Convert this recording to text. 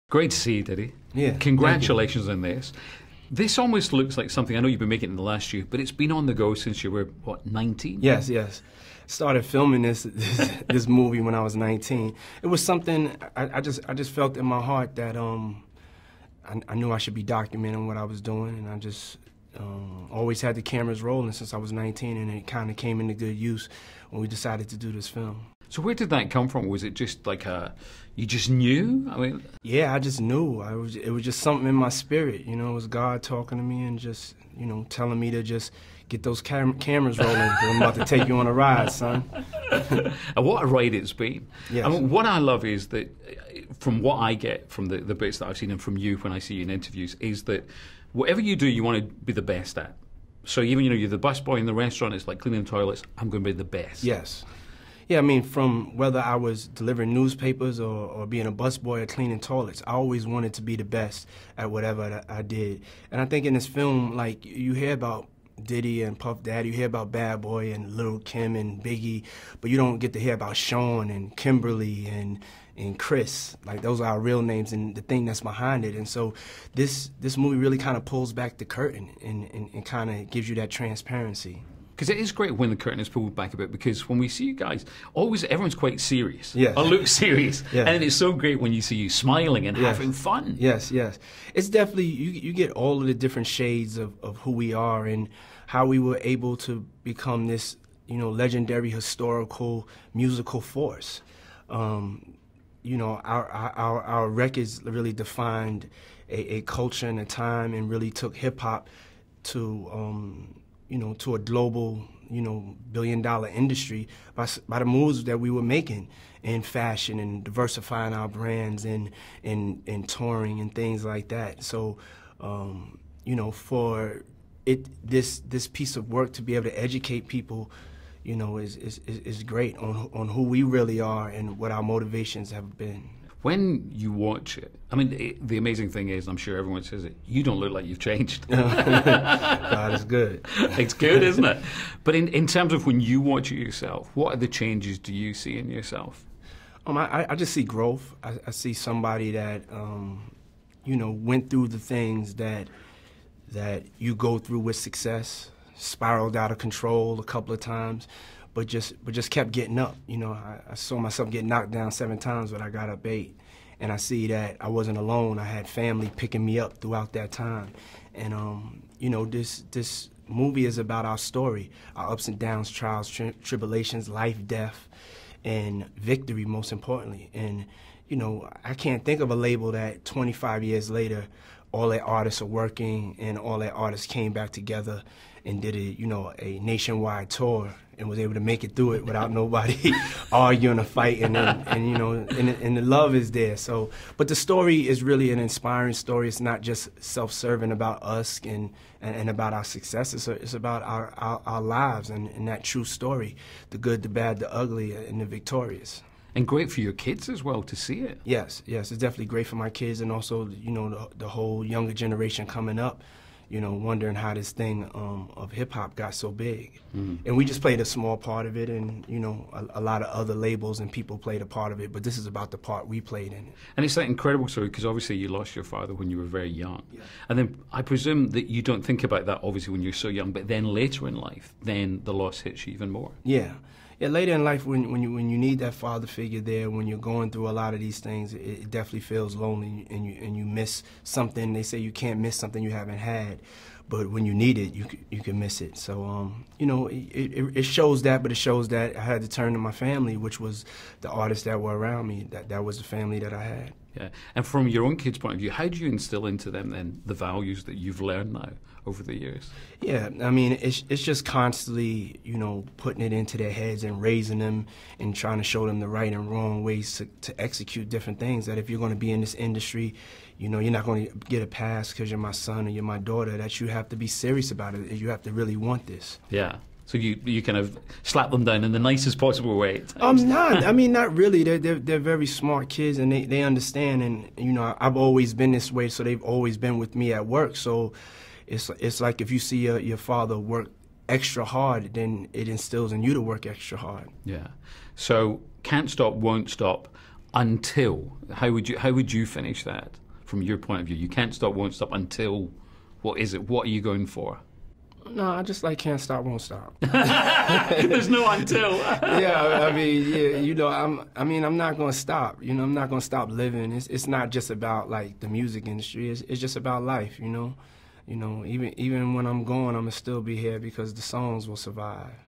Great to see you, Diddy. Yeah. Congratulations on this. This almost looks like something, I know you've been making it in the last year, but it's been on the go since you were, what, 19? Yes. Started filming this movie when I was 19. It was something I just felt in my heart that I knew I should be documenting what I was doing, and I just always had the cameras rolling since I was 19, and it kind of came into good use when we decided to do this film. So where did that come from? Was it just like you just knew? I mean, yeah, I just knew. It was just something in my spirit. You know, it was God talking to me and just, you know, telling me to just get those cameras rolling. I'm about to take you on a ride, son. And what a ride it's been. Yes. I mean, what I love is that, from what I get from the bits that I've seen and from you when I see you in interviews, is that whatever you do, you want to be the best at. So even, you know, you're the busboy in the restaurant, it's like cleaning toilets, I'm going to be the best. Yes. Yeah, I mean, from whether I was delivering newspapers or being a busboy or cleaning toilets, I always wanted to be the best at whatever I did. And I think in this film, like, you hear about Diddy and Puff Daddy, you hear about Bad Boy and Lil' Kim and Biggie, but you don't get to hear about Sean and Kimberly and Chris. Like, those are our real names and the thing that's behind it. And so this movie really kind of pulls back the curtain and kind of gives you that transparency. Because it is great when the curtain is pulled back a bit, because when we see you guys, always everyone's quite serious. Yes. Or look serious. Yes. And it's so great when you see you smiling and having fun. Yes. It's definitely, you get all of the different shades of who we are and how we were able to become this, you know, legendary historical musical force. You know, our records really defined a culture and a time and really took hip-hop to, you know, to a global, you know, billion-dollar industry by the moves that we were making in fashion and diversifying our brands and touring and things like that. So, you know, for this piece of work to be able to educate people, you know, is great on who we really are and what our motivations have been. When you watch it, I mean, the amazing thing is, I'm sure everyone says it, you don't look like you've changed. God is good. It's good, isn't it? But in terms of when you watch it yourself, what are the changes do you see in yourself? I just see growth. I see somebody that, you know, went through the things that you go through with success, spiraled out of control a couple of times, but just kept getting up. You know, I saw myself get knocked down 7 times, but I got up 8. And I see that I wasn't alone. I had family picking me up throughout that time. And, you know, this movie is about our story, our ups and downs, trials, tribulations, life, death, and victory, most importantly. And, you know, I can't think of a label that 25 years later, all their artists are working and all their artists came back together and did a nationwide tour and was able to make it through it without nobody arguing or fighting, and you know, and the love is there. So, but the story is really an inspiring story. It's not just self-serving about us and about our success. It's about our lives and that true story, the good, the bad, the ugly, and the victorious. And great for your kids as well to see it. Yes, it's definitely great for my kids and also, you know, the whole younger generation coming up, you know, wondering how this thing of hip-hop got so big. And we just played a small part of it, and, you know, a lot of other labels and people played a part of it, but this is about the part we played in it. And it's that incredible story, because obviously you lost your father when you were very young. Yeah. And then I presume that you don't think about that, obviously, when you're so young, but then later in life, then the loss hits you even more. Yeah, later in life, when you need that father figure there, when you're going through a lot of these things, it definitely feels lonely, and you miss something. They say you can't miss something you haven't had, but when you need it, you can miss it. So, you know, it shows that, but it shows that I had to turn to my family, which was the artists that were around me. That was the family that I had. Yeah, and from your own kids' point of view, how do you instill into them then the values that you've learned now over the years? Yeah, I mean, it's just constantly, you know, putting it into their heads and raising them and trying to show them the right and wrong ways to execute different things. That if you're going to be in this industry, you know, you're not going to get a pass because you're my son or you're my daughter. That you have to be serious about it. You have to really want this. Yeah. So you kind of slap them down in the nicest possible way. Not really. They're very smart kids, and they understand. And you know, I've always been this way, so they've always been with me at work. So it's like if you see your father work extra hard, then it instills in you to work extra hard. Yeah. So Can't Stop, Won't Stop. until, how would you finish that from your point of view? You can't stop, won't stop until, what is it? What are you going for? No, I just like can't stop, won't stop. There's no until. Yeah, I mean, yeah, you know, I'm not gonna stop. You know, I'm not gonna stop living. It's not just about like the music industry. It's just about life. You know, even when I'm gone, I'm gonna still be here because the songs will survive.